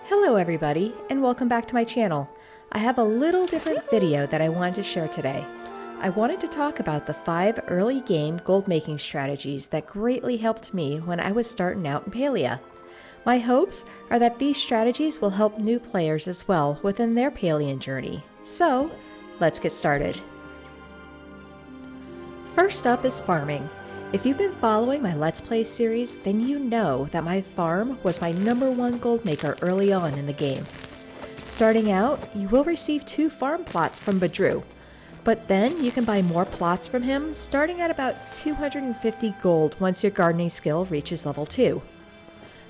Hello everybody, and welcome back to my channel. I have a little different video that I wanted to share today. I wanted to talk about the 5 early game gold making strategies that greatly helped me when I was starting out in Palia. My hopes are that these strategies will help new players as well within their Palian journey. So, let's get started. First up is farming. If you've been following my Let's Play series, then you know that my farm was my #1 gold maker early on in the game. Starting out, you will receive 2 farm plots from Badru, but then you can buy more plots from him starting at about 250 gold once your gardening skill reaches level 2.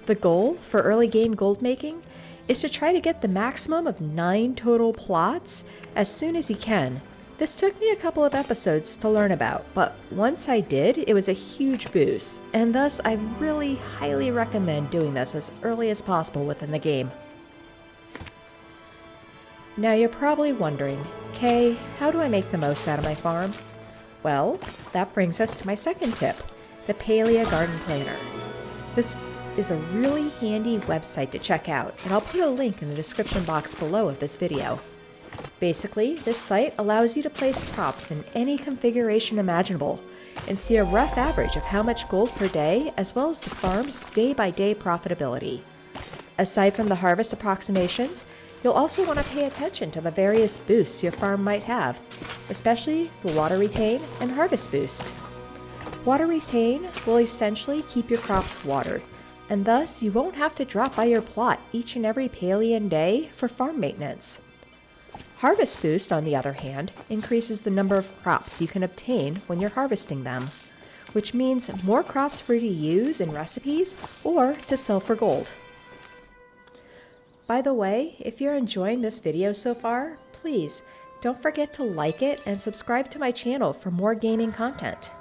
The goal for early game gold making is to try to get the maximum of 9 total plots as soon as you can. This took me a couple of episodes to learn about, but once I did, it was a huge boost, and thus I really highly recommend doing this as early as possible within the game. Now you're probably wondering, Kay, how do I make the most out of my farm? Well, that brings us to my second tip, the Palia Garden Planner. This is a really handy website to check out, and I'll put a link in the description box below of this video. Basically, this site allows you to place crops in any configuration imaginable and see a rough average of how much gold per day as well as the farm's day-by-day profitability. Aside from the harvest approximations, you'll also want to pay attention to the various boosts your farm might have, especially the water retain and harvest boost. Water retain will essentially keep your crops watered, and thus you won't have to drop by your plot each and every Palian day for farm maintenance. Harvest Boost, on the other hand, increases the number of crops you can obtain when you're harvesting them, which means more crops for you to use in recipes or to sell for gold. By the way, if you're enjoying this video so far, please don't forget to like it and subscribe to my channel for more gaming content.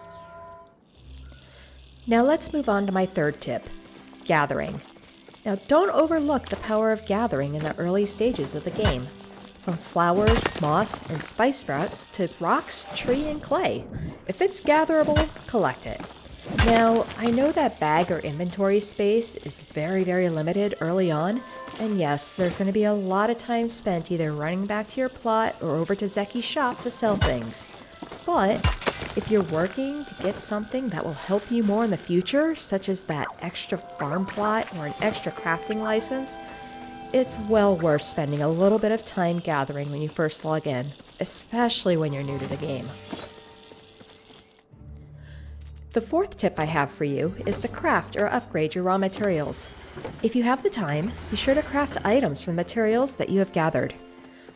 Now let's move on to my third tip, gathering. Now don't overlook the power of gathering in the early stages of the game. From flowers, moss, and spice sprouts to rocks, tree, and clay. If it's gatherable, collect it. Now, I know that bag or inventory space is very limited early on, and yes, there's going to be a lot of time spent either running back to your plot or over to Zeki's shop to sell things. But if you're working to get something that will help you more in the future, such as that extra farm plot or an extra crafting license, it's well worth spending a little bit of time gathering when you first log in, especially when you're new to the game. The fourth tip I have for you is to craft or upgrade your raw materials. If you have the time, be sure to craft items from materials that you have gathered.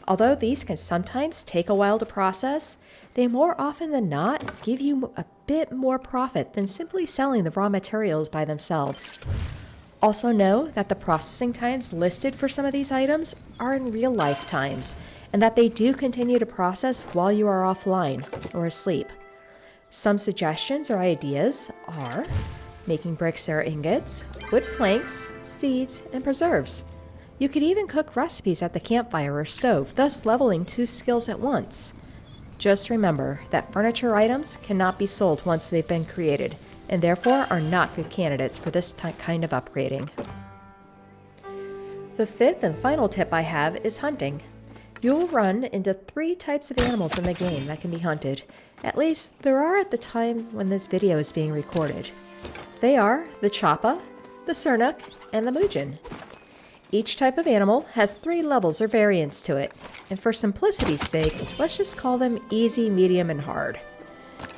Although these can sometimes take a while to process, they more often than not give you a bit more profit than simply selling the raw materials by themselves. Also know that the processing times listed for some of these items are in real life times, and that they do continue to process while you are offline or asleep. Some suggestions or ideas are making bricks or ingots, wood planks, seeds, and preserves. You could even cook recipes at the campfire or stove, thus leveling 2 skills at once. Just remember that furniture items cannot be sold once they've been created, and therefore are not good candidates for this kind of upgrading. The fifth and final tip I have is hunting. You'll run into 3 types of animals in the game that can be hunted. At least there are at the time when this video is being recorded. They are the Chappa, the Sernuk, and the Mujin. Each type of animal has 3 levels or variants to it, and for simplicity's sake, let's just call them easy, medium, and hard.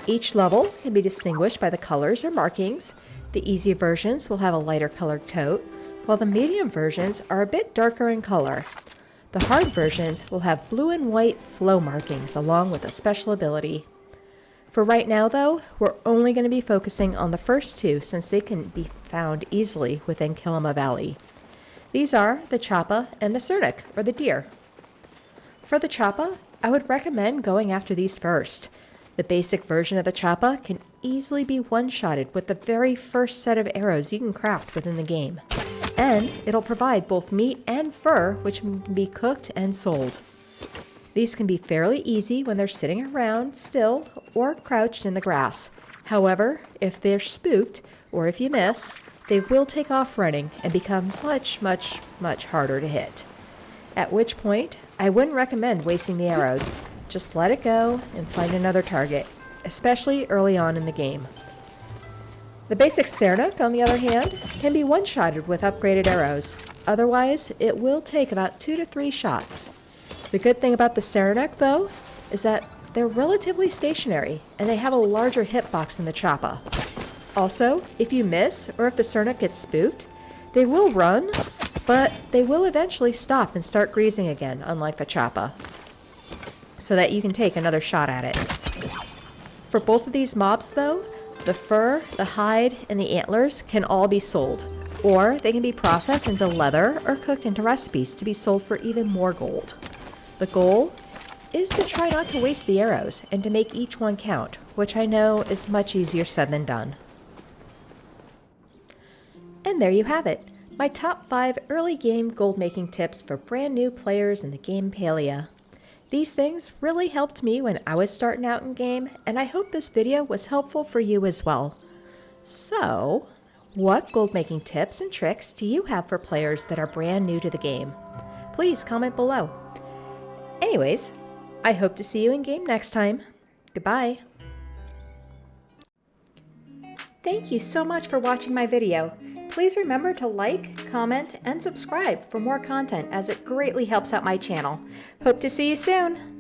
Each level can be distinguished by the colors or markings. The easy versions will have a lighter colored coat, while the medium versions are a bit darker in color. The hard versions will have blue and white flow markings along with a special ability. For right now though, we're only going to be focusing on the first 2 since they can be found easily within Kilima Valley. These are the Chappa and the Sernuk, or the deer. For the Chappa, I would recommend going after these first. The basic version of the Chappa can easily be one-shotted with the very first set of arrows you can craft within the game. And it'll provide both meat and fur, which can be cooked and sold. These can be fairly easy when they're sitting around still or crouched in the grass. However, if they're spooked or if you miss, they will take off running and become much, much, much harder to hit. At which point, I wouldn't recommend wasting the arrows. Just let it go and find another target, especially early on in the game. The basic Sernuk, on the other hand, can be one-shotted with upgraded arrows. Otherwise, it will take about 2 to 3 shots. The good thing about the Sernuk, though, is that they're relatively stationary, and they have a larger hitbox than the Choppa. Also, if you miss, or if the Sernuk gets spooked, they will run, but they will eventually stop and start greasing again, unlike the Choppa, so that you can take another shot at it. For both of these mobs, though, the fur, the hide, and the antlers can all be sold, or they can be processed into leather or cooked into recipes to be sold for even more gold. The goal is to try not to waste the arrows and to make each one count, which I know is much easier said than done. And there you have it, my top 5 early game gold making tips for brand new players in the game Palia. These things really helped me when I was starting out in game, and I hope this video was helpful for you as well. So, what gold making tips and tricks do you have for players that are brand new to the game? Please comment below. Anyways, I hope to see you in game next time. Goodbye. Thank you so much for watching my video. Please remember to like, comment, and subscribe for more content as it greatly helps out my channel. Hope to see you soon!